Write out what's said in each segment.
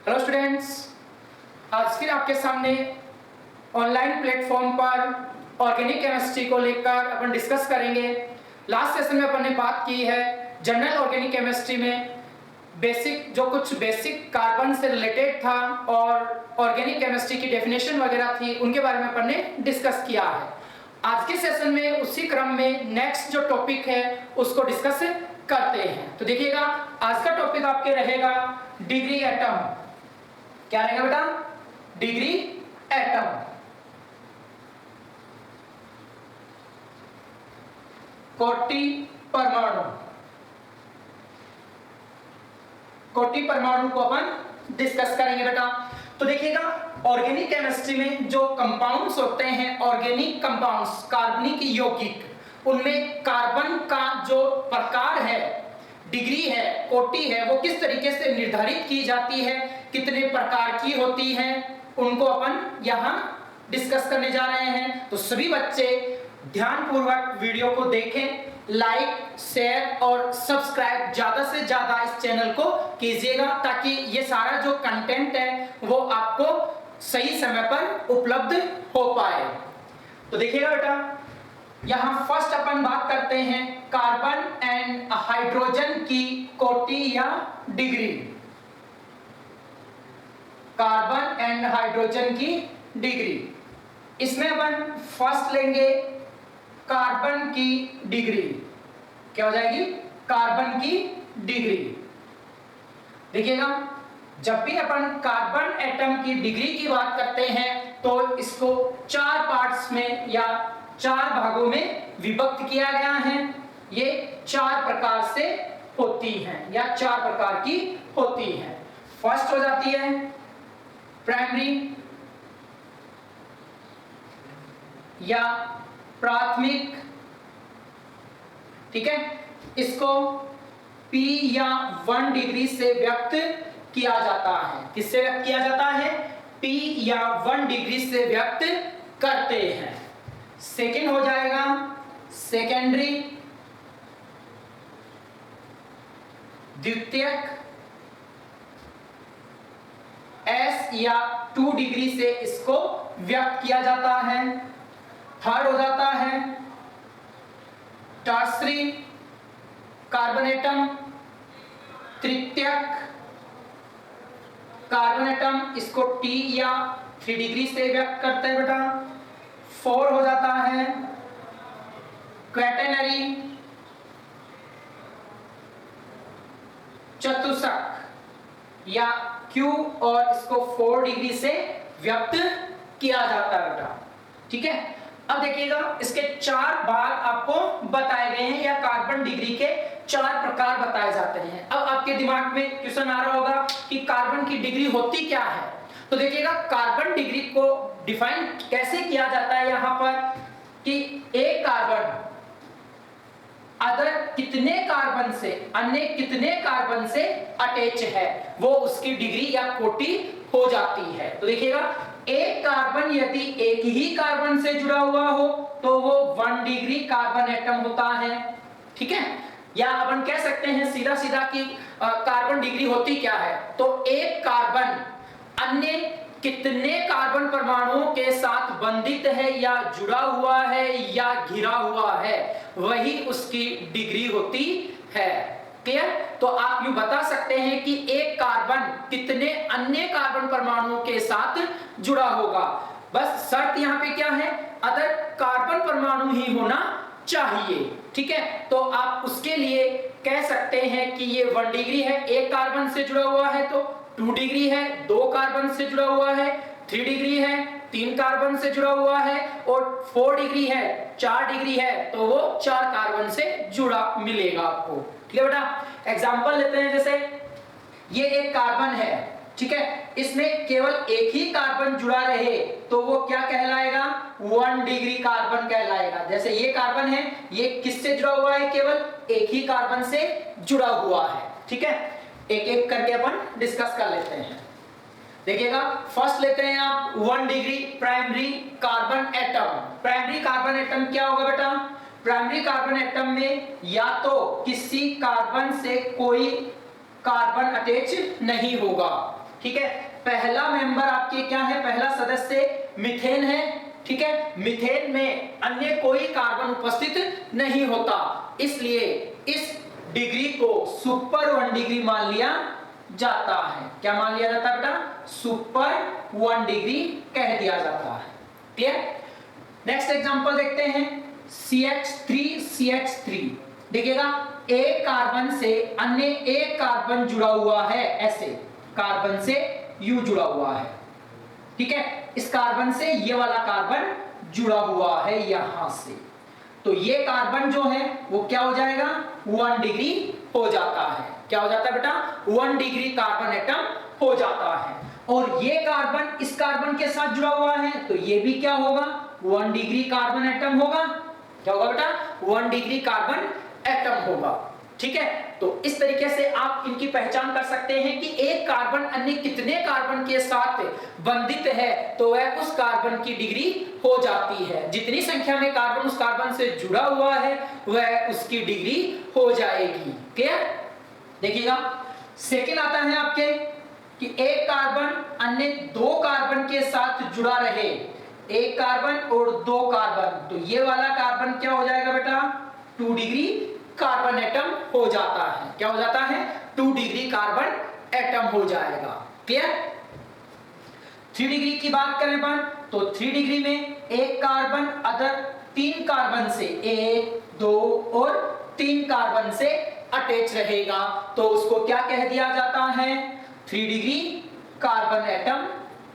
Hello students, आज फिर आपके सामने ऑनलाइन प्लेटफॉर्म पर ऑर्गेनिक केमिस्ट्री को लेकर अपन डिस्कस करेंगे। लास्ट सेशन में अपन ने बात की है जनरल ऑर्गेनिक केमिस्ट्री में कुछ बेसिक कार्बन से रिलेटेड था और ऑर्गेनिक केमिस्ट्री की डेफिनेशन वगैरह थी, उनके बारे में अपन ने डिस्कस किया है। आज के सेशन में उसी क्रम में नेक्स्ट जो टॉपिक है उसको डिस्कस करते हैं। तो देखिएगा, आज का टॉपिक आपके रहेगा डिग्री एटम। क्या रहेगा बेटा? Degree atom. कोटि परमाणु। कोटि परमाणु को अपन डिस्कस करेंगे बेटा। तो देखिएगा, ऑर्गेनिक केमिस्ट्री में जो कंपाउंड्स होते हैं, ऑर्गेनिक कंपाउंड्स, कार्बनिक यौगिक, उनमें कार्बन का जो प्रकार है, डिग्री है, कोटि है, वो किस तरीके से निर्धारित की जाती है, कितने प्रकार की होती है, उनको अपन यहां डिस्कस करने जा रहे हैं। तो सभी बच्चे ध्यानपूर्वक वीडियो को देखें, लाइक, शेयर और सब्सक्राइब ज्यादा से ज्यादा इस चैनल को कीजिएगा, ताकि ये सारा जो कंटेंट है वो आपको सही समय पर उपलब्ध हो पाए। तो देखिएगा बेटा, यहां फर्स्ट अपन बात करते हैं कार्बन एंड हाइड्रोजन की कोटि या डिग्री। कार्बन एंड हाइड्रोजन की डिग्री, इसमें अपन फर्स्ट लेंगे कार्बन की डिग्री। क्या हो जाएगी? कार्बन की डिग्री। देखिएगा, जब भी अपन कार्बन एटम की डिग्री की बात करते हैं तो इसको चार पार्ट्स में या चार भागों में विभक्त किया गया है। ये चार प्रकार से होती हैं या चार प्रकार की होती हैं। फर्स्ट हो जाती है प्राइमरी या प्राथमिक, ठीक है। इसको P या 1 डिग्री से व्यक्त किया जाता है। किससे व्यक्त किया जाता है? P या 1 डिग्री से व्यक्त करते हैं। सेकेंड हो जाएगा सेकेंडरी, द्वितीयक, S या 2 डिग्री से इसको व्यक्त किया जाता है। थर्ड हो जाता है टर्सरी कार्बन एटम, तृतीयक कार्बन एटम, इसको T या 3 डिग्री से व्यक्त करते हैं बेटा। 4 हो जाता है क्वैटेनरी, चतुष्क या Q, और इसको 4 डिग्री से व्यक्त किया जाता है बेटा, ठीक है। अब देखिएगा, इसके चार भाग आपको बताए गए हैं या कार्बन डिग्री के चार प्रकार बताए जाते हैं। अब आपके दिमाग में क्वेश्चन आ रहा होगा कि कार्बन की डिग्री होती क्या है। तो देखिएगा, कार्बन डिग्री को डिफाइन कैसे किया जाता है यहां पर कि एक कार्बन अदर कितने कार्बन से, अन्य कितने कार्बन से अटैच है, वो उसकी डिग्री या कोटि हो जाती है। तो देखिएगा, एक कार्बन यदि एक ही कार्बन से जुड़ा हुआ हो तो वो 1 डिग्री कार्बन एटम होता है, ठीक है। या अपन कह सकते हैं सीधा सीधा कि कार्बन डिग्री होती क्या है। तो एक कार्बन अन्य कितने कार्बन परमाणुओं के साथ बंधित है या जुड़ा हुआ है या घिरा हुआ है, वही उसकी डिग्री होती है। क्लियर? तो आप यूं बता सकते हैं कि एक कार्बन कितने अन्य कार्बन परमाणुओं के साथ जुड़ा होगा। बस शर्त यहां पे क्या है? अदर कार्बन परमाणु ही होना चाहिए, ठीक है। तो आप उसके लिए कह सकते हैं कि ये 1 डिग्री है, एक कार्बन से जुड़ा हुआ है तो 2 डिग्री है, 2 कार्बन से जुड़ा हुआ है 3 डिग्री है, 3 कार्बन से जुड़ा हुआ है, और 4 डिग्री है, 4 डिग्री है, तो वो 4 कार्बन से जुड़ा मिलेगा आपको, ठीक है बेटा। एग्जांपल लेते हैं, जैसे ये एक कार्बन है, ठीक है, इसमें केवल एक ही कार्बन जुड़ा रहे तो वो क्या कहलाएगा? 1 डिग्री कार्बन कहलाएगा। जैसे ये कार्बन है, ये किससे जुड़ा हुआ है? केवल एक ही कार्बन से जुड़ा हुआ है, ठीक है। एक एक करके अपन डिस्कस कर लेते हैं। देखिएगा, फर्स्ट लेते हैं आप 1 degree primary carbon atom. Primary carbon atom क्या होगा बेटा? प्राइमरी कार्बन एटम में या तो किसी कार्बन से कोई कार्बन अटैच नहीं होगा, ठीक है। पहला मेंबर आपके क्या है, पहला सदस्य मीथेन है, ठीक है। मीथेन में अन्य कोई कार्बन उपस्थित नहीं होता, इसलिए इस डिग्री को सुपर 1 डिग्री मान लिया जाता है। क्या मान लिया जाता है बेटा, सुपर 1 डिग्री कह दिया जाता है। क्लियर। नेक्स्ट एग्जांपल देखते हैं, CH3 देखिएगा, एक कार्बन से अन्य एक कार्बन जुड़ा हुआ है, ऐसे कार्बन से यू जुड़ा हुआ है, ठीक है। इस कार्बन से ये वाला कार्बन जुड़ा हुआ है यहां से, तो ये कार्बन जो है वो क्या हो जाएगा, 1 डिग्री हो जाता है। क्या हो जाता है बेटा, 1 डिग्री कार्बन एटम हो जाता है। और ये कार्बन इस कार्बन के साथ जुड़ा हुआ है, तो ये भी क्या होगा, 1 डिग्री कार्बन एटम होगा। क्या होगा बेटा, 1 डिग्री कार्बन एटम होगा, ठीक है। तो इस तरीके से आप इनकी पहचान कर सकते हैं कि एक कार्बन अन्य कितने कार्बन के साथ बंधित है, तो वह उस कार्बन की डिग्री हो जाती है। जितनी संख्या में कार्बन उस कार्बन से जुड़ा हुआ है वह उसकी डिग्री हो जाएगी। क्लियर। देखिएगा, सेकंड आता है आपके कि एक कार्बन अन्य 2 कार्बन के साथ जुड़ा रहे, एक कार्बन और 2 कार्बन, तो ये वाला कार्बन क्या हो जाएगा बेटा, 2 डिग्री कार्बन एटम हो जाता है। क्या हो जाता है, 2 डिग्री कार्बन एटम हो जाएगा। क्लियर। 3 डिग्री की बात करें अपन, तो 3 डिग्री में एक कार्बन अदर 3 कार्बन से, 1 2 और 3 कार्बन से अटैच रहेगा, तो उसको क्या कह दिया जाता है, 3 डिग्री कार्बन एटम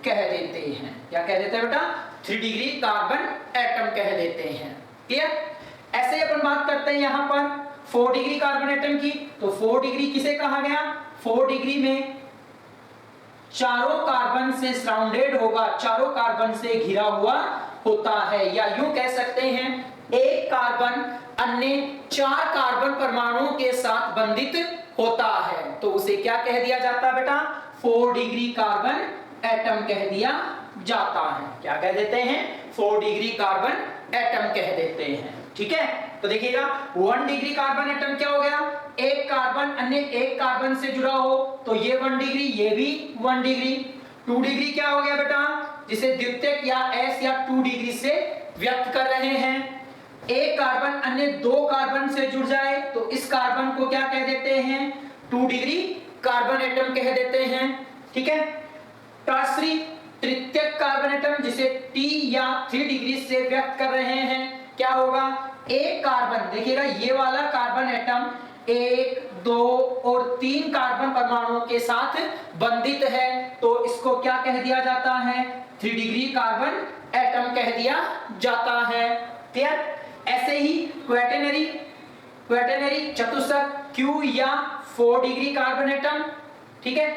कह देते हैं। क्या कह देते हैं बेटा, 3 डिग्री कार्बन एटम कह देते हैं। क्लियर। ऐसे अपन बात करते हैं यहां पर 4 डिग्री कार्बन एटम की, तो 4 डिग्री किसे कहा गया, 4 डिग्री में चारों कार्बन से सराउंडेड होगा, चारों कार्बन से घिरा हुआ होता है, या यूं कह सकते हैं एक कार्बन अन्य 4 कार्बन परमाणुओं के साथ बंधित होता है, तो उसे क्या कह दिया जाता है बेटा, 4 डिग्री कार्बन एटम कह दिया जाता है। क्या कह देते हैं, 4 डिग्री कार्बन एटम कह देते हैं, ठीक है। तो देखिएगा 1 डिग्री कार्बन एटम क्या हो गया, एक कार्बन अन्य एक कार्बन से जुड़ा हो, तो ये 1 डिग्री, ये भी 1 डिग्री। 2 डिग्री क्या हो गया बेटा, जिसे द्वितीयक या S या 2 डिग्री से व्यक्त कर रहे हैं। एक कार्बन अन्य 2 कार्बन से जुड़ जाए, तो इस कार्बन को क्या कह देते हैं, 2 डिग्री कार्बन एटम कह देते हैं, ठीक है। टर्सरी तृतीयक कार्बन एटम, जिसे T या 3 डिग्री से व्यक्त कर रहे हैं, क्या होगा, एक कार्बन, देखिएगा ये वाला कार्बन एटम 1 2 और 3 कार्बन परमाणुओं के साथ बंधित है, तो इसको क्या कह दिया जाता है, 3 डिग्री कार्बन एटम कह दिया जाता है। क्लियर। ऐसे ही क्वैटरनरी चतुष्क Q या 4 डिग्री कार्बन एटम, ठीक है।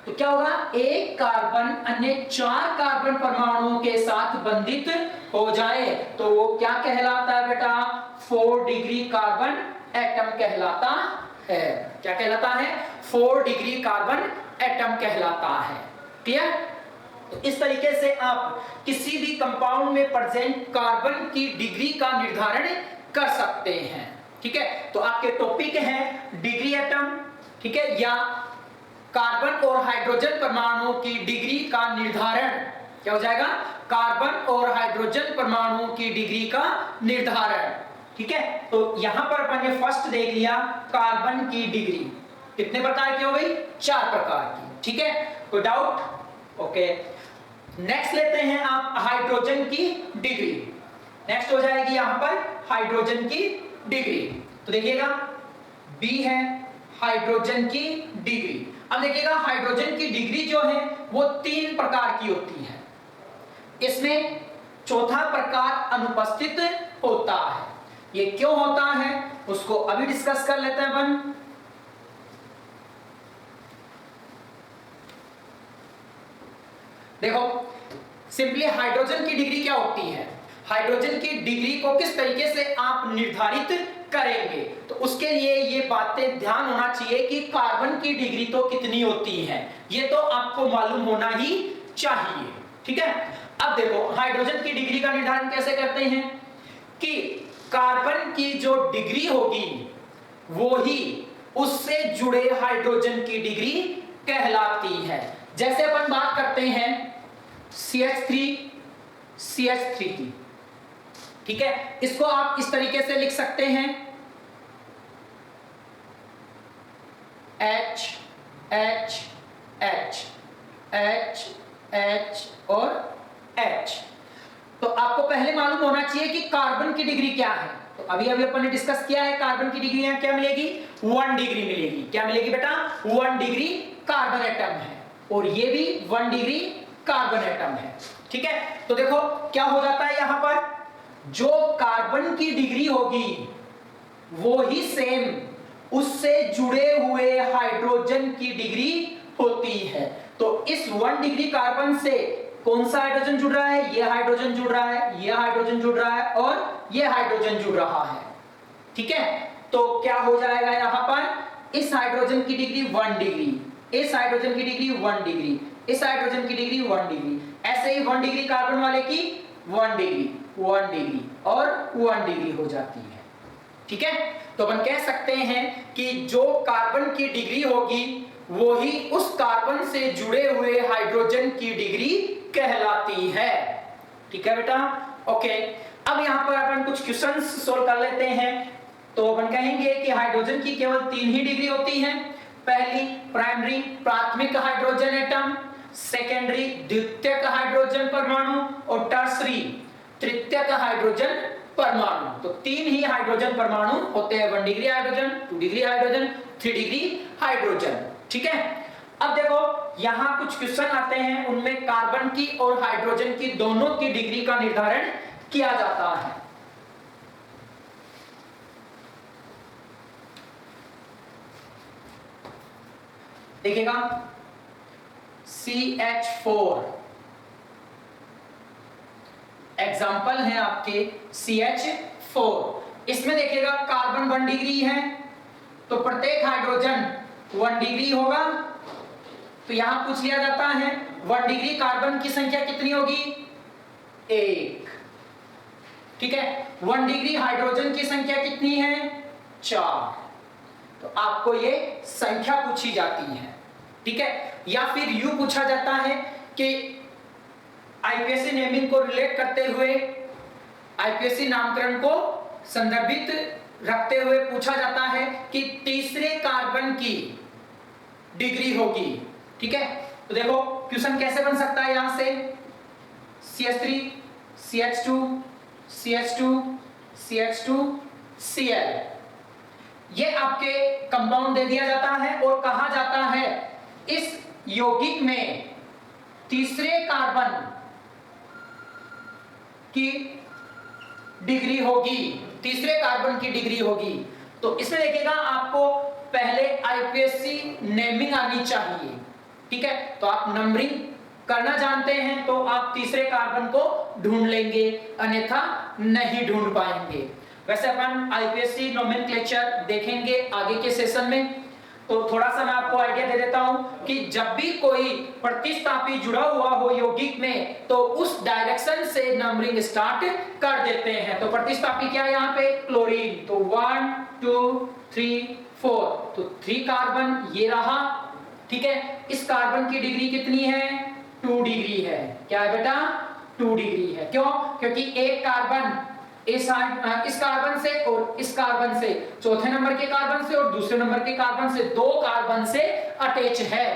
तो क्या होगा, एक कार्बन अन्य 4 कार्बन परमाणुओं के साथ बंधित हो जाए, तो वो क्या कहलाता है बेटा, 4 डिग्री कार्बन एटम कहलाता है। क्या कहलाता है, 4 डिग्री कार्बन एटम कहलाता है। क्लियर। तो इस तरीके से आप किसी भी कंपाउंड में प्रेजेंट कार्बन की डिग्री का निर्धारण कर सकते हैं, ठीक है। तो आपके टॉपिक है डिग्री एटम, ठीक है, या कार्बन और हाइड्रोजन परमाणुओं की डिग्री का निर्धारण। क्या हो जाएगा, कार्बन और हाइड्रोजन परमाणुओं की डिग्री का निर्धारण, ठीक है। तो यहां पर अपन ने फर्स्ट देख लिया कार्बन की डिग्री कितने प्रकार की हो गई, 4 प्रकार की, ठीक है। कोई डाउट, ओके। नेक्स्ट लेते हैं आप हाइड्रोजन की डिग्री। नेक्स्ट हो जाएगी यहां पर हाइड्रोजन की डिग्री। तो देखिएगा बी है हाइड्रोजन की डिग्री। अब देखिएगा हाइड्रोजन की डिग्री जो है वो 3 प्रकार की होती है, इसमें चौथा प्रकार अनुपस्थित होता है। ये क्यों होता है उसको अभी डिस्कस कर लेते हैं अपन। देखो सिंपली हाइड्रोजन की डिग्री क्या होती है, हाइड्रोजन की डिग्री को किस तरीके से आप निर्धारित करेंगे, तो उसके लिए ये बातें ध्यान होना चाहिए कि कार्बन की डिग्री तो कितनी होती है, ये तो आपको मालूम होना ही चाहिए, ठीक है। अब देखो हाइड्रोजन की डिग्री का निर्धारण कैसे करते हैं कि कार्बन की जो डिग्री होगी वो ही उससे जुड़े हाइड्रोजन की डिग्री कहलाती है। जैसे अपन बात करते हैं CH3 की, ठीक है, इसको आप इस तरीके से लिख सकते हैं H H H H H और H। तो आपको पहले मालूम होना चाहिए कि कार्बन की डिग्री क्या है। तो अभी अपन ने डिस्कस किया है कार्बन की डिग्री क्या मिलेगी, 1 डिग्री मिलेगी। क्या मिलेगी बेटा, 1 डिग्री कार्बन एटम है, और ये भी 1 डिग्री कार्बन एटम है, ठीक है। तो देखो क्या हो जाता है, यहां पर जो कार्बन की डिग्री होगी वो ही सेम उससे जुड़े हुए हाइड्रोजन की डिग्री होती है। तो इस 1 डिग्री कार्बन से कौन सा हाइड्रोजन जुड़ रहा है, ये हाइड्रोजन जुड़ रहा है, ये हाइड्रोजन जुड़ रहा है और ये हाइड्रोजन जुड़ रहा है, ठीक है। तो क्या हो जाएगा, यहां पर इस हाइड्रोजन की डिग्री 1 डिग्री, इस हाइड्रोजन की डिग्री 1 डिग्री, इस हाइड्रोजन की डिग्री 1 डिग्री, ऐसे ही 1 डिग्री कार्बन वाले की 1 डिग्री 1 डिग्री और 1 डिग्री हो जाती है, ठीक है। तो अपन कह सकते हैं कि जो कार्बन की डिग्री होगी वो ही उस कार्बन से जुड़े हुए हाइड्रोजन की डिग्री कहलाती है, ठीक है बेटा, ओके। अब यहां पर अपन कुछ क्वेश्चंस सोल्व कर लेते हैं। तो अपन कहेंगे कि हाइड्रोजन की केवल 3 ही डिग्री होती है। पहली प्राइमरी प्राथमिक हाइड्रोजन एटम, सेकेंडरी द्वितीयक हाइड्रोजन परमाणु और टर्सरी तृतीयक हाइड्रोजन परमाणु। तो 3 ही हाइड्रोजन परमाणु होते हैं, 1 degree hydrogen, 2 degree hydrogen, 3 degree hydrogen, ठीक है। अब देखो यहां कुछ क्वेश्चन आते हैं, उनमें कार्बन की और हाइड्रोजन की दोनों की डिग्री का निर्धारण किया जाता है। देखिएगा CH4 एग्जाम्पल है आपके CH4। इसमें देखिएगा कार्बन 1 डिग्री है, तो प्रत्येक हाइड्रोजन 1 डिग्री होगा। तो यहां पूछ लिया जाता है 1 डिग्री कार्बन की संख्या कितनी होगी, 1, ठीक है। 1 डिग्री हाइड्रोजन की संख्या कितनी है, 4। तो आपको ये संख्या पूछी जाती है, ठीक है। या फिर यूं पूछा जाता है कि आईपीएससी नेमिंग को रिलेट करते हुए, आईपीएससी नामकरण को संदर्भित रखते हुए पूछा जाता है कि तीसरे कार्बन की डिग्री होगी, ठीक है। तो देखो क्वेश्चन कैसे बन सकता है, यहां से CH3 CH2 CH2 CH2 Cl, ये आपके कंपाउंड दे दिया जाता है और कहा जाता है इस यौगिक में तीसरे कार्बन की डिग्री होगी, तीसरे कार्बन की डिग्री होगी। तो इसमें देखिएगा आपको पहले आईपीएससी नेमिंग आनी चाहिए, ठीक है। तो आप नंबरिंग करना जानते हैं तो आप तीसरे कार्बन को ढूंढ लेंगे, अन्यथा नहीं ढूंढ पाएंगे। वैसे अपन आईपीएससी नोमेनक्लेचर देखेंगे आगे के सेशन में। तो थोड़ा सा मैं आपको आइडिया दे देता हूं कि जब भी कोई प्रतिस्थापी जुड़ा हुआ हो यौगिक में तो उस डायरेक्शन से नंबरिंग स्टार्ट कर देते हैं। तो प्रतिस्थापी क्या है यहाँ पे, क्लोरीन। तो 1 2 3 4, तो 3 कार्बन ये रहा, ठीक है। इस कार्बन की डिग्री कितनी है, 2 डिग्री है। क्या है बेटा, 2 डिग्री है। क्यों, क्योंकि एक कार्बन इस कार्बन से और इस कार्बन से, चौथे नंबर के कार्बन से और दूसरे नंबर के कार्बन से, 2 कार्बन से अटैच है,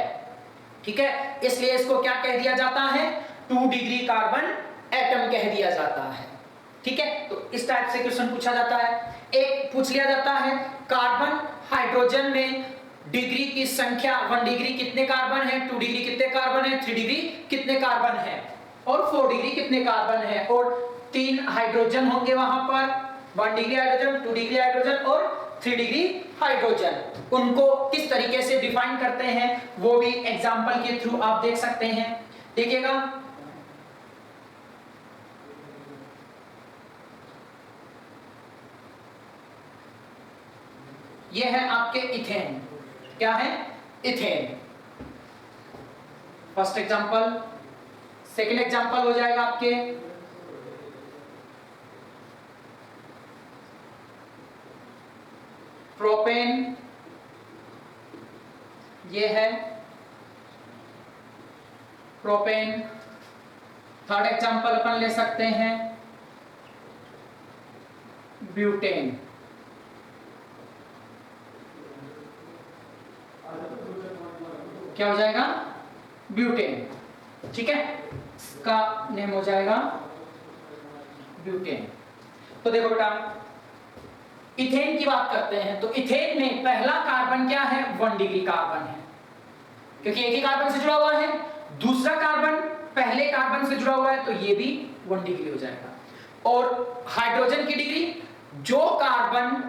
ठीक है। इसलिए इसको क्या कह दिया जाता है, 2 डिग्री कार्बन एटम कह दिया जाता है, ठीक है। तो इस टाइप से क्वेश्चन पूछा जाता है। एक पूछ लिया जाता है कार्बन हाइड्रोजन में डिग्री की संख्या, 1 डिग्री कितने कार्बन है, 2 डिग्री कितने कार्बन है, 3 डिग्री कितने कार्बन है और 4 डिग्री कितने कार्बन है। और 3 हाइड्रोजन होंगे वहां पर, 1 डिग्री हाइड्रोजन, 2 डिग्री हाइड्रोजन और 3 डिग्री हाइड्रोजन। उनको किस तरीके से डिफाइन करते हैं वो भी एग्जांपल के थ्रू आप देख सकते हैं। देखिएगा ये है आपके इथेन। क्या है, ethane, first example. Second example हो जाएगा आपके प्रोपेन, ये है प्रोपेन। थर्ड एग्जांपल अपन ले सकते हैं ब्यूटेन। क्या हो जाएगा? ब्यूटेन। ठीक है, इसका नेम हो जाएगा ब्यूटेन। तो देखो बेटा, इथेन की बात करते हैं तो इथेन में पहला कार्बन क्या है? 1 डिग्री कार्बन है, क्योंकि एक ही कार्बन से जुड़ा हुआ है। दूसरा कार्बन पहले कार्बन से जुड़ा हुआ है, तो ये भी 1 डिग्री हो जाएगा। और हाइड्रोजन की डिग्री, जो कार्बन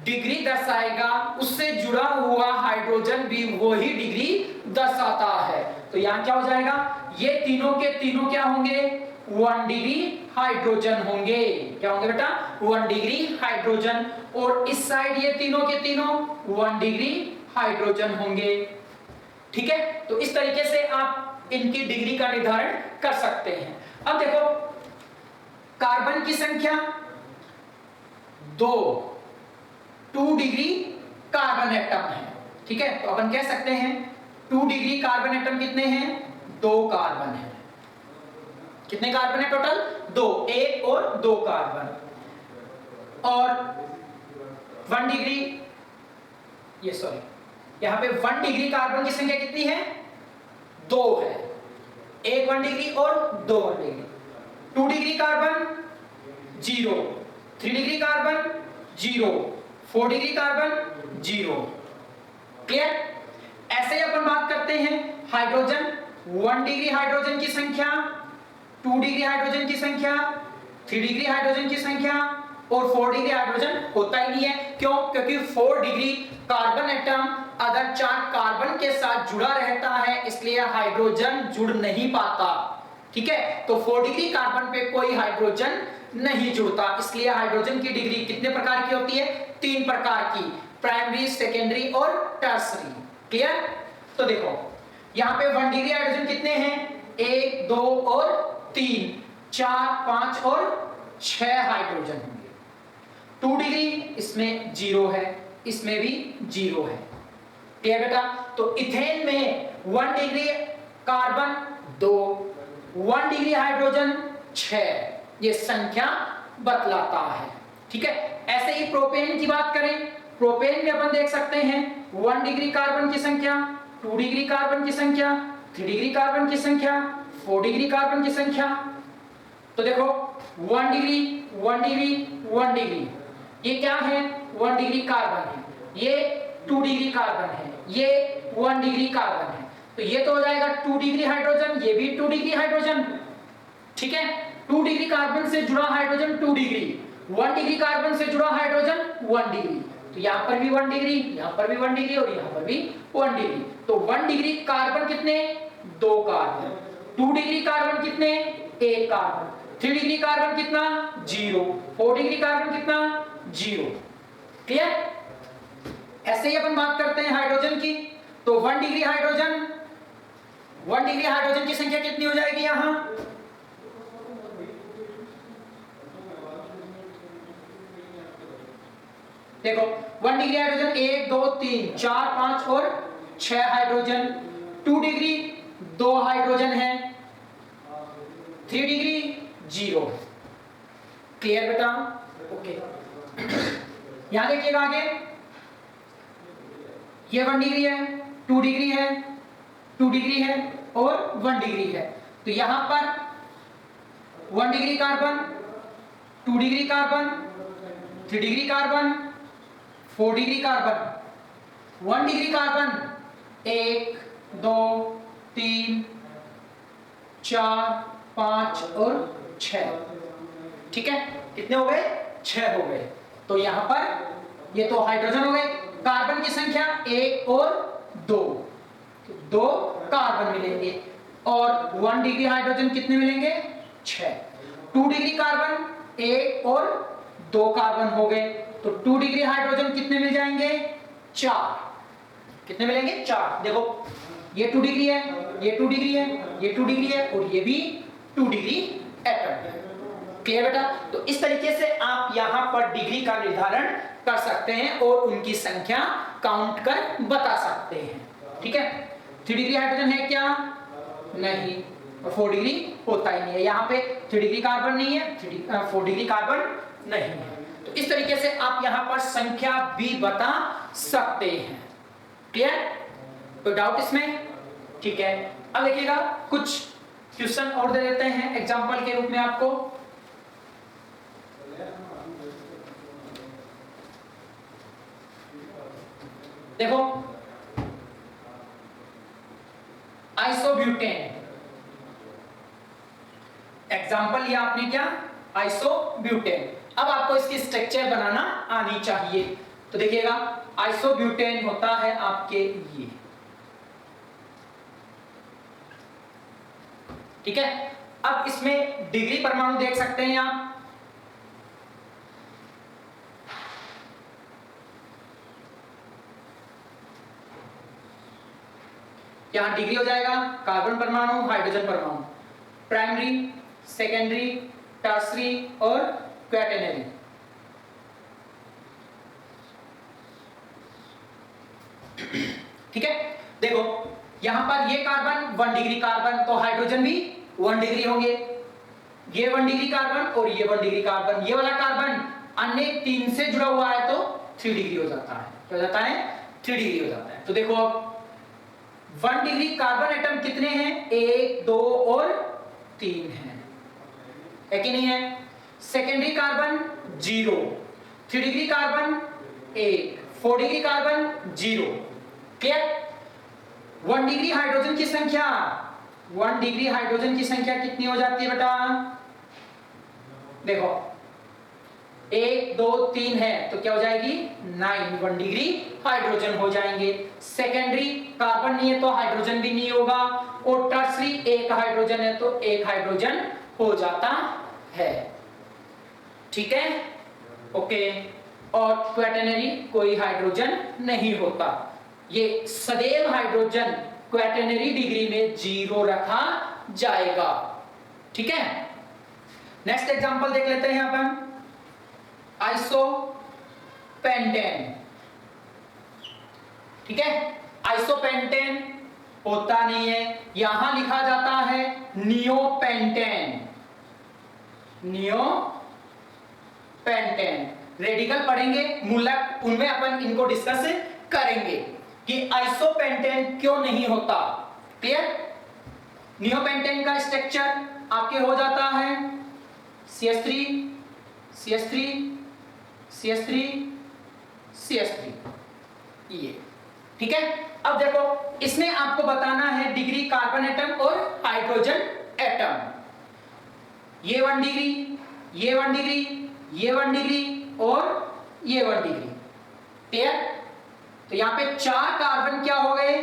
डिग्री दर्शाएगा उससे जुड़ा हुआ हाइड्रोजन भी वही डिग्री दर्शाता है। तो यहां क्या हो जाएगा? ये तीनों के तीनों क्या होंगे? 1 डिग्री हाइड्रोजन होंगे। क्या होंगे बेटा? 1 डिग्री हाइड्रोजन। और इस साइड ये तीनों के तीनों 1 डिग्री हाइड्रोजन होंगे। ठीक है, तो इस तरीके से आप इनकी डिग्री का निर्धारण कर सकते हैं। अब देखो, कार्बन की संख्या 2 डिग्री कार्बन एटम है। ठीक है, तो अपन कह सकते हैं 2 डिग्री कार्बन एटम कितने हैं? 2 कार्बन है। कितने कार्बन है टोटल? 2, 1 और 2 कार्बन। और 1 डिग्री, ये सॉरी, यहां पे 1 डिग्री कार्बन की संख्या कितनी है? 2 है। 1 1 डिग्री और 2 1 degree. 2 degree carbon 0, 3 degree carbon 0, 4 degree carbon 0। Clear? ऐसे ही अपन बात करते हैं हाइड्रोजन। 1 डिग्री हाइड्रोजन की संख्या, 2 डिग्री हाइड्रोजन की संख्या, 3 डिग्री हाइड्रोजन की संख्या और 4 डिग्री हाइड्रोजन होता ही नहीं है। क्यों? क्योंकि 4 डिग्री कार्बन एटम अगर 4 कार्बन के साथ जुड़ा रहता है, इसलिए हाइड्रोजन जुड़ नहीं पाता। ठीक है, तो 4 डिग्री कार्बन पे कोई हाइड्रोजन नहीं जुड़ता, इसलिए हाइड्रोजन की डिग्री कितने प्रकार की होती है? 3 प्रकार की, प्राइमरी, सेकेंडरी और टर्सरी। क्लियर? तो देखो, यहां पे 1 डिग्री हाइड्रोजन कितने हैं? 1 2 और 3, 4 5 और 6 हाइड्रोजन होंगे। 2 डिग्री इसमें 0 है, इसमें भी 0 है। क्लियर बेटा? तो इथेन में 1 डिग्री कार्बन 2, 1 डिग्री हाइड्रोजन 6, ये संख्या बतलाता है। ठीक है, ऐसे ही प्रोपेन की बात करें, प्रोपेन में अपन देख सकते हैं 1 डिग्री कार्बन की संख्या, 2 डिग्री कार्बन की संख्या, 3 डिग्री कार्बन की संख्या, 4 डिग्री कार्बन की संख्या। तो देखो 1 डिग्री 1 डिग्री 1 डिग्री, ये क्या है? 1 डिग्री कार्बन है। ये 2 डिग्री कार्बन है, ये 1 डिग्री कार्बन है। तो ये तो हो जाएगा 2 डिग्री हाइड्रोजन, ये भी 2 डिग्री हाइड्रोजन। ठीक है, 2 डिग्री कार्बन से जुड़ा हाइड्रोजन 2 डिग्री, 1 डिग्री कार्बन से जुड़ा हाइड्रोजन 1 डिग्री। तो यहां पर भी 1 डिग्री, यहां पर भी 1 डिग्री और यहां पर भी 1 डिग्री। तो 1 डिग्री कार्बन कितने? 2 कार्बन। 2 डिग्री कार्बन कितने? 1 कार्बन। 3 डिग्री कार्बन कितना? 0। 4 डिग्री कार्बन कितना? 0। क्लियर? ऐसे ही अपन बात करते हैं हाइड्रोजन की। तो 1 डिग्री हाइड्रोजन, 1 डिग्री हाइड्रोजन की संख्या कितनी हो जाएगी यहां? देखो 1 डिग्री हाइड्रोजन 1 2 3 4 5 और 6 हाइड्रोजन। 2 डिग्री 2 हाइड्रोजन है, 3 डिग्री 0। क्लियर बेटा? ओके, यहां देखिएगा आगे, ये 1 डिग्री है, 2 डिग्री है, 2 डिग्री है और 1 डिग्री है। तो यहां पर 1 degree carbon, 2 degree carbon, 3 degree carbon, 4 degree carbon, 1 degree carbon 1 2 3 4 5 और 6। ठीक है, कितने हो गए? 6 हो गए। तो यहां पर ये तो हाइड्रोजन हो गए। कार्बन की संख्या 1 और 2, 2 कार्बन मिलेंगे। और 1 डिग्री हाइड्रोजन कितने मिलेंगे? 6। 2 डिग्री कार्बन 1 और 2 कार्बन हो गए। तो 2 डिग्री हाइड्रोजन कितने मिल जाएंगे? 4। कितने मिलेंगे? 4। देखो ये 2 डिग्री है, ये 2 डिग्री है, ये 2 डिग्री है और ये भी 2 डिग्री एटम है। क्लियर बेटा? तो इस तरीके से आप यहां पर डिग्री का निर्धारण कर सकते हैं और उनकी संख्या काउंट कर बता सकते हैं। ठीक है, 3 डिग्री हाइड्रोजन है क्या? नहीं, 4 डिग्री होता ही नहीं है। यहाँ पे 3 डिग्री कार्बन नहीं है, 4 डिग्री कार्बन नहीं है। तो इस तरीके से आप यहाँ पर संख्या भी बता सकते हैं। क्लियर? कोई डाउट इसमें? ठीक है, अब देखिएगा कुछ क्वेश्चन और दे देते हैं एग्जाम्पल के रूप में आपको। देखो, आइसोब्यूटेन एग्जाम्पल लिया आपने, क्या? आइसोब्यूटेन। अब आपको इसकी स्ट्रक्चर बनाना आनी चाहिए। तो देखिएगा, आइसोब्यूटेन होता है आपके ये, ठीक है। अब इसमें डिग्री परमाणु देख सकते हैं आप, यहां डिग्री हो जाएगा कार्बन परमाणु, हाइड्रोजन परमाणु, प्राइमरी, सेकेंडरी, टर्सरी और क्वैटरनरी। ठीक है, देखो यहां पर ये कार्बन 1 डिग्री कार्बन, तो हाइड्रोजन भी 1 डिग्री होंगे। ये 1 डिग्री कार्बन और ये 1 डिग्री कार्बन, ये वाला कार्बन अन्य 3 से जुड़ा हुआ है तो 3 डिग्री हो जाता है। क्या हो जाता है? 3 डिग्री हो जाता है। तो देखो अब 1 डिग्री कार्बन एटम कितने हैं? 1, 2 और 3 हैं, है कि नहीं है? Secondary carbon 0, 3 degree carbon 1, 4 degree carbon 0। Clear? 1 degree hydrogen की संख्या, 1 डिग्री हाइड्रोजन की संख्या कितनी हो जाती है बेटा? देखो 1, 2, 3 है तो क्या हो जाएगी? 9, 1 डिग्री हाइड्रोजन हो जाएंगे। सेकेंडरी कार्बन नहीं है तो हाइड्रोजन भी नहीं होगा, और टर्सरी 1 हाइड्रोजन है तो 1 हाइड्रोजन हो जाता है। ठीक है, ओके। और क्वैटरनरी कोई हाइड्रोजन नहीं होता। ये सदैव हाइड्रोजन क्वैटरनरी डिग्री में 0 रखा जाएगा। ठीक है, नेक्स्ट एग्जांपल देख लेते हैं अपन, आइसोपेंटेन। ठीक है, आइसोपेंटेन होता नहीं है, यहां लिखा जाता है नियोपेंटेन। नियोपेंटेन रेडिकल पढ़ेंगे, मूलक, उनमें अपन इनको डिस्कस करेंगे कि आइसोपेंटेन क्यों नहीं होता। क्लियर? नियोपेंटेन का स्ट्रक्चर आपके हो जाता है CH3 CH3 CH3 CH3, ये। ठीक है, अब देखो इसमें आपको बताना है डिग्री कार्बन एटम और हाइड्रोजन एटम। ये 1 डिग्री, ये 1 डिग्री, ये 1 डिग्री और ये 1 डिग्री। क्लियर? तो यहां पे 4 कार्बन क्या हो गए?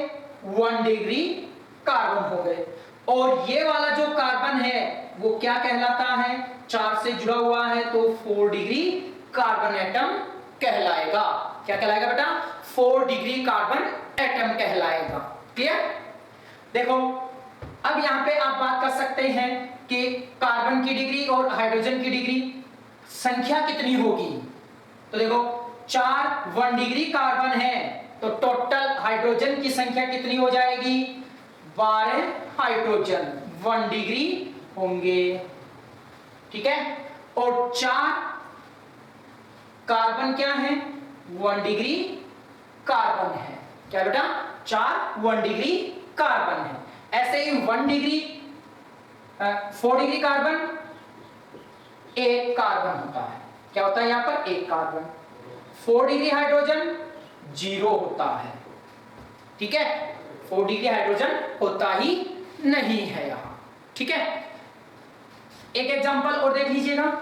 1 डिग्री कार्बन हो गए। और ये वाला जो कार्बन है वो क्या कहलाता है? 4 से जुड़ा हुआ है तो 4 डिग्री कार्बन एटम कहलाएगा। क्या कहलाएगा बेटा? 4 डिग्री कार्बन एटम कहलाएगा। क्लियर? देखो अब यहां पे आप बात कर सकते हैं कि कार्बन की डिग्री और हाइड्रोजन की डिग्री संख्या कितनी होगी। तो देखो 4 1 डिग्री कार्बन है तो टोटल हाइड्रोजन की संख्या कितनी हो जाएगी? 12 हाइड्रोजन 1 डिग्री होंगे। ठीक है, और 4 कार्बन क्या है? 1 डिग्री कार्बन है। क्या बेटा? 4 1 डिग्री कार्बन है। ऐसे ही 1 डिग्री 4 डिग्री कार्बन 1 कार्बन होता है। क्या होता है यहां पर? 1 कार्बन। 4 डिग्री हाइड्रोजन 0 होता है। ठीक है, 4 डिग्री हाइड्रोजन होता ही नहीं है यहां। ठीक है, एक एग्जांपल और देख लीजिएगा।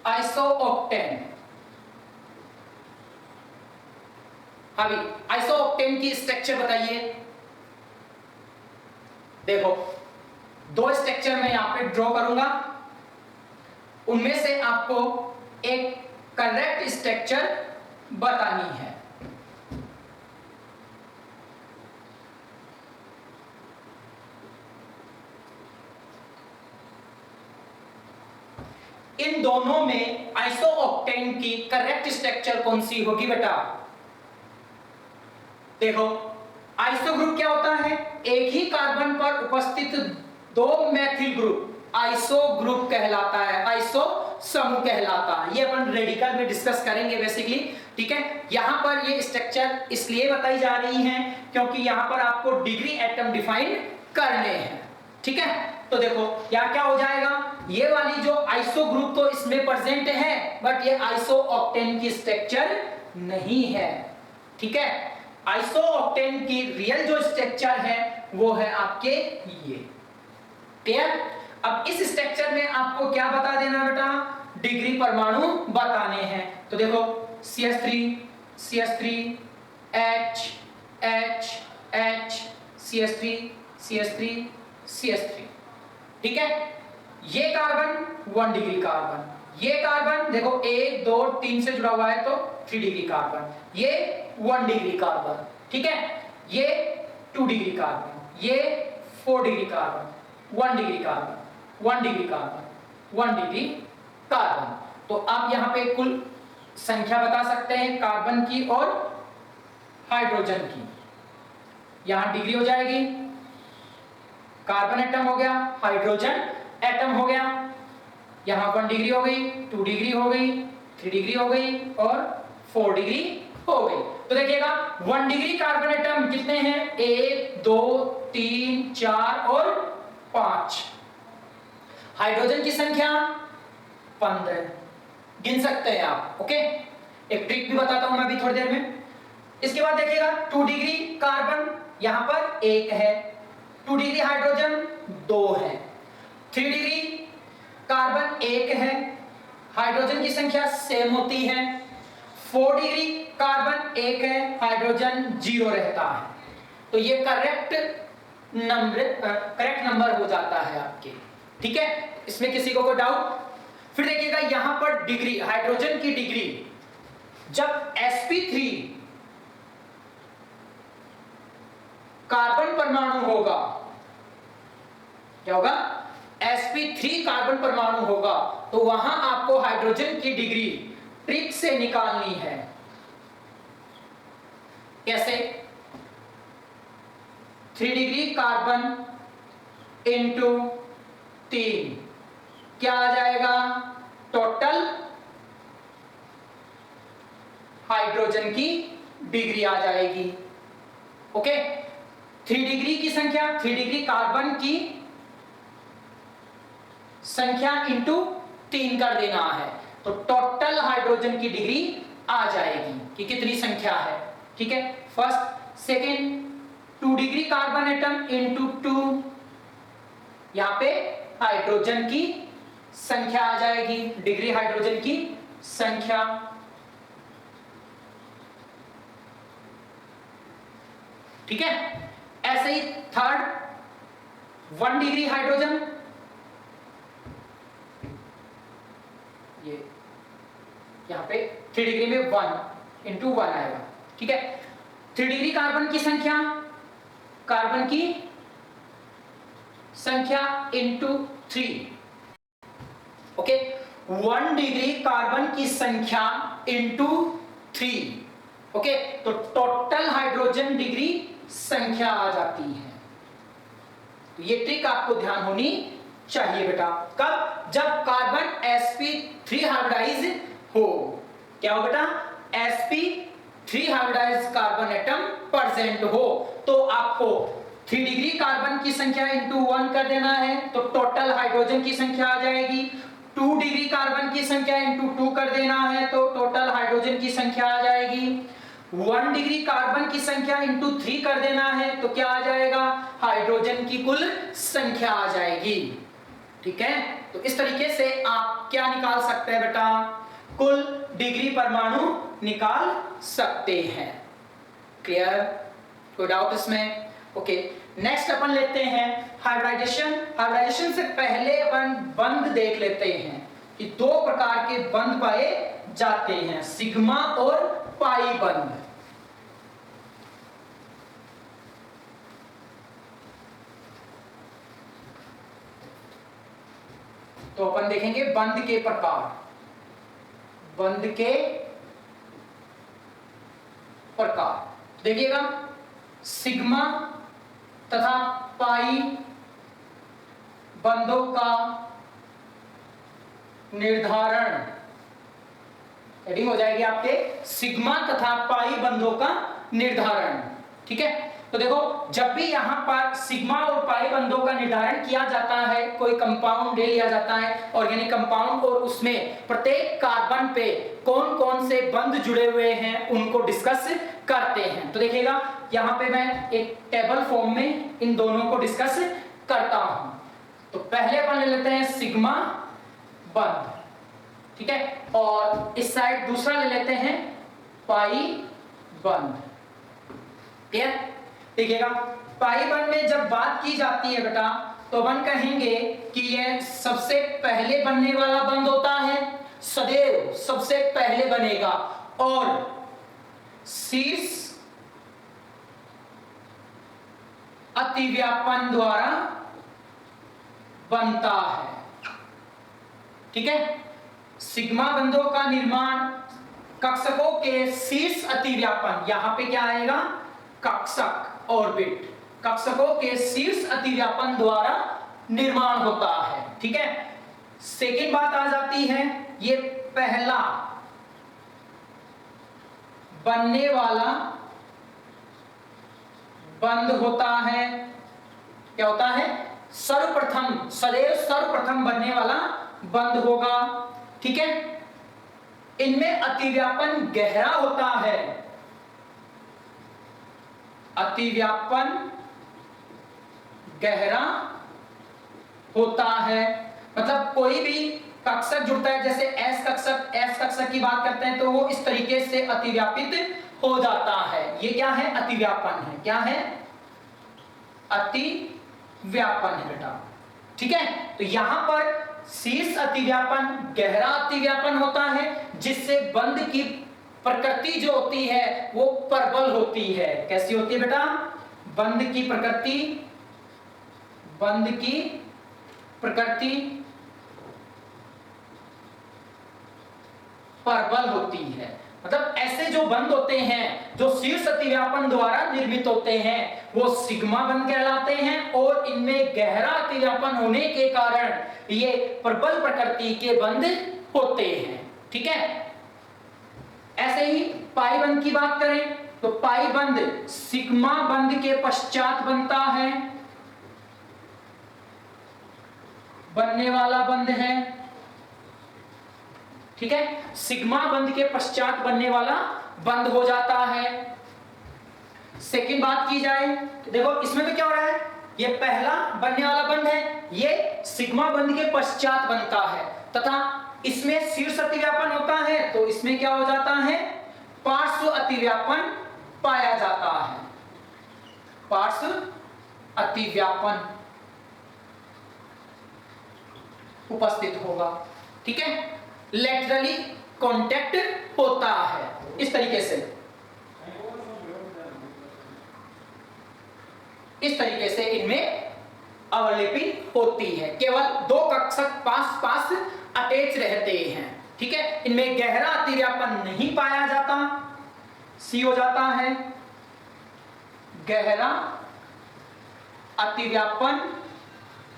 आइसोओक्टेन। अभी आइसोओक्टेन की स्ट्रक्चर बताइए। देखो 2 स्ट्रक्चर मैं यहां पे ड्रॉ करूंगा, उनमें से आपको एक करेक्ट स्ट्रक्चर बतानी है। इन दोनों में आइसोऑक्टेन की करेक्ट स्ट्रक्चर कौन सी होगी बेटा? देखो, आइसो ग्रुप क्या होता है? एक ही कार्बन पर उपस्थित दो मैथिल ग्रुप आइसो ग्रुप कहलाता है, आइसो समूह कहलाता है। ये अपन रेडिकल में डिस्कस करेंगे बेसिकली, ठीक है। यहां पर ये स्ट्रक्चर इसलिए बताई जा रही है क्योंकि यहां पर आपको डिग्री एटम डिफाइन करने हैं, ठीक है। तो देखो यहाँ क्या हो जाएगा, ये वाली जो आइसो ग्रुप तो इसमें प्रेजेंट है, बट ये आइसोऑक्टेन की स्ट्रक्चर नहीं है, ठीक है। आइसोऑक्टेन की रियल जो स्ट्रक्चर है वो है आपके ये, क्लियर। अब इस स्ट्रक्चर में आपको क्या बता देना बेटा? डिग्री परमाणु बताने हैं। तो देखो CH3 CH3 H H H CH3 CH3 CH3, ठीक है। ये कार्बन 1 डिग्री कार्बन, ये कार्बन देखो 1 2 3 से जुड़ा हुआ है तो 3 डिग्री कार्बन, ये 1 डिग्री कार्बन, ठीक है। ये 2 डिग्री कार्बन, ये 4 degree carbon, 1 degree carbon, 1 degree carbon, 1 degree carbon. तो आप यहां पे कुल संख्या बता सकते हैं कार्बन की और हाइड्रोजन की। यहां डिग्री हो जाएगी, कार्बन एटम हो गया, हाइड्रोजन एटम हो गया। यहां 1 डिग्री हो गई, 2 डिग्री हो गई, 3 डिग्री हो गई और 4 डिग्री हो गई। तो देखिएगा 1 डिग्री कार्बन एटम कितने हैं? 1 2 3 4 और 5। हाइड्रोजन की संख्या 15, गिन सकते हैं आप, ओके। एक ट्रिक भी बताता हूं मैं अभी थोड़ी देर में। इसके बाद देखिएगा 2 डिग्री कार्बन यहां पर 1 है, 2 डिग्री हाइड्रोजन 2 है, 3 डिग्री कार्बन 1 है, हाइड्रोजन की संख्या सेम होती है, 4 डिग्री कार्बन 1 है, हाइड्रोजन 0 रहता है। तो ये करेक्ट नंबर हो जाता है आपके, ठीक है। इसमें किसी को कोई डाउट? फिर देखिएगा यहां पर डिग्री, हाइड्रोजन की डिग्री, जब sp3 कार्बन परमाणु होगा, क्या होगा? sp3 कार्बन परमाणु होगा तो वहां आपको हाइड्रोजन की डिग्री ट्रिक से निकालनी है। कैसे? 3 डिग्री कार्बन इंटू 3 क्या आ जाएगा? टोटल हाइड्रोजन की डिग्री आ जाएगी, ओके। 3 डिग्री की संख्या, 3 डिग्री कार्बन की संख्या इंटू 3 कर देना है तो टोटल हाइड्रोजन की डिग्री आ जाएगी कि कितनी संख्या है, ठीक है। First second 2 degree carbon atom into 2, यहां पे हाइड्रोजन की संख्या आ जाएगी, डिग्री हाइड्रोजन की संख्या, ठीक है। ऐसे ही थर्ड 1 डिग्री हाइड्रोजन, ये यहां पे 3 डिग्री में 1 इंटू 1 आएगा, ठीक है। 3 डिग्री कार्बन की संख्या, कार्बन की संख्या इंटू 3, ओके। 1 डिग्री कार्बन की संख्या इंटू 3, ओके। तो टोटल हाइड्रोजन डिग्री संख्या आ जाती है। तो ये ट्रिक आपको ध्यान होनी चाहिए बेटा। कब? जब कार्बन sp3 हाइब्रिडाइज हो। क्या हो बेटा? sp3 hybridise carbon atom present हो तो आपको 3 डिग्री कार्बन की संख्या इंटू 1 कर देना है तो टोटल हाइड्रोजन की संख्या आ जाएगी। 2 डिग्री कार्बन की संख्या इंटू 2 कर देना है तो टोटल हाइड्रोजन की संख्या आ जाएगी। 1 डिग्री कार्बन की संख्या इंटू 3 कर देना है तो क्या आ जाएगा? हाइड्रोजन की कुल संख्या आ जाएगी, ठीक है। तो इस तरीके से आप क्या निकाल सकते हैं बेटा? कुल डिग्री परमाणु निकाल सकते हैं। क्लियर? कोई डाउट इसमें? ओके, नेक्स्ट अपन लेते हैं हाइब्रिडाइजेशन। हाइब्रिडाइजेशन से पहले अपन बंध देख लेते हैं कि 2 प्रकार के बंध पाए जाते हैं, सिग्मा और पाई बंध। तो अपन देखेंगे बंध के प्रकार। बंध के प्रकार। देखिएगा, सिग्मा तथा पाई बंधों का निर्धारण, हेडिंग हो जाएगी आपके सिग्मा तथा पाई बंधों का निर्धारण। ठीक है, तो देखो जब भी यहां पर सिग्मा और पाई बंधों का निर्धारण किया जाता है, कोई कंपाउंड ले लिया जाता है ऑर्गेनिक कंपाउंड, और उसमें प्रत्येक कार्बन पे कौन कौन से बंध जुड़े हुए हैं उनको डिस्कस करते हैं। तो देखिएगा यहां पे मैं एक टेबल फॉर्म में इन दोनों को डिस्कस करता हूं। तो पहले अपन ले लेते हैं सिग्मा बंध, ठीक है, और इस साइड दूसरा ले लेते हैं पाई बंध। क्लियर? देखिएगा पाई बंध में जब बात की जाती है बेटा, तो अपन कहेंगे कि यह सबसे पहले बनने वाला बंध होता है, सदैव सबसे पहले बनेगा, और शीर्ष अतिव्यापन द्वारा बनता है। ठीक है, सिग्मा बंधों का निर्माण कक्षकों के शीर्ष अतिव्यापन, यहां पे क्या आएगा, कक्षक ऑर्बिट, कक्षकों के शीर्ष अतिव्यापन द्वारा निर्माण होता है। ठीक है, सेकेंड बात आ जाती है, ये पहला बनने वाला बंध होता है। क्या होता है? सर्वप्रथम, सदैव सर्वप्रथम बनने वाला बंध होगा। ठीक है, इनमें अतिव्यापन गहरा होता है, अतिव्यापन गहरा होता है। मतलब कोई भी कक्षक जुड़ता है, जैसे एस कक्षक, एस कक्षक की बात करते हैं, तो वो इस तरीके से अतिव्यापित हो जाता है। ये क्या है? अतिव्यापन है। क्या है? अतिव्यापन है बेटा। ठीक है, तो यहां पर शीर्ष अतिव्यापन, गहरा अतिव्यापन होता है, जिससे बंध की प्रकृति जो होती है वो प्रबल होती है। कैसी होती है बेटा? बंध की प्रकृति, बंध की प्रकृति प्रबल होती है। मतलब ऐसे जो बंध होते हैं जो शीर्ष अतिव्यापन द्वारा निर्मित होते हैं, वो सिग्मा बंध कहलाते हैं, और इनमें गहरा अतिव्यापन होने के कारण ये प्रबल प्रकृति के बंध होते हैं। ठीक है, ऐसे ही पाई बंध की बात करें तो पाई बंध सिग्मा बंध के पश्चात बनता है, बनने वाला बंध है। ठीक है, सिग्मा बंध के पश्चात बनने वाला बंध हो जाता है। सेकंड बात की जाए तो देखो इसमें तो क्या हो रहा है, ये पहला बनने वाला बंध है, ये सिग्मा बंध के पश्चात बनता है, तथा इसमें शीर्ष अतिव्यापन होता है, तो इसमें क्या हो जाता है, पार्श्व अतिव्यापन पाया जाता है। पार्श्व अतिव्यापन उपस्थित होगा। ठीक है, लेटरली कांटेक्ट होता है इस तरीके से, इस तरीके से इनमें अवलेपी होती है। केवल दो कक्षक पास पास अटैच रहते हैं। ठीक है, इनमें गहरा अतिव्यापन नहीं पाया जाता, सी हो जाता है, गहरा अतिव्यापन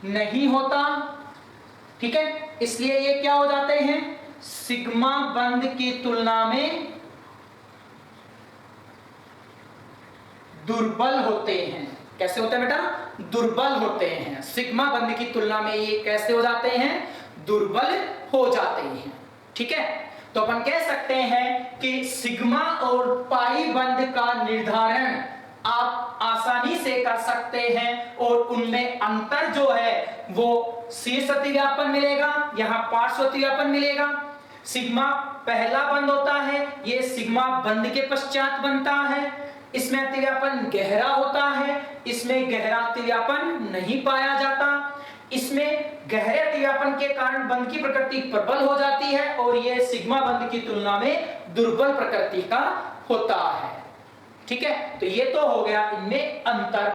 नहीं होता। ठीक है, इसलिए ये क्या हो जाते हैं, सिग्मा बंध की तुलना में दुर्बल होते हैं। कैसे होते हैं बेटा? दुर्बल होते हैं। सिग्मा बंध की तुलना में ये कैसे हो जाते हैं, दुर्बल हो जाते हैं। ठीक है, तो अपन कह सकते हैं कि सिग्मा और पाई बंध का निर्धारण आप आसानी से कर सकते हैं, और उनमें अंतर जो है वो शीर्ष अतिव्यापन मिलेगा, यहां पार्श्व अतिव्यापन मिलेगा। सिग्मा पहला बंध होता है, ये सिग्मा बंध के पश्चात बनता है, इसमें अतिव्यापन गहरा होता है, इसमें गहरा अतिव्यापन नहीं पाया जाता। इसमें गहरे अतिव्यापन के कारण बंध की प्रकृति प्रबल हो जाती है, और यह सिग्मा बंध की तुलना में दुर्बल प्रकृति का होता है। ठीक है, तो ये तो हो गया इनमें अंतर।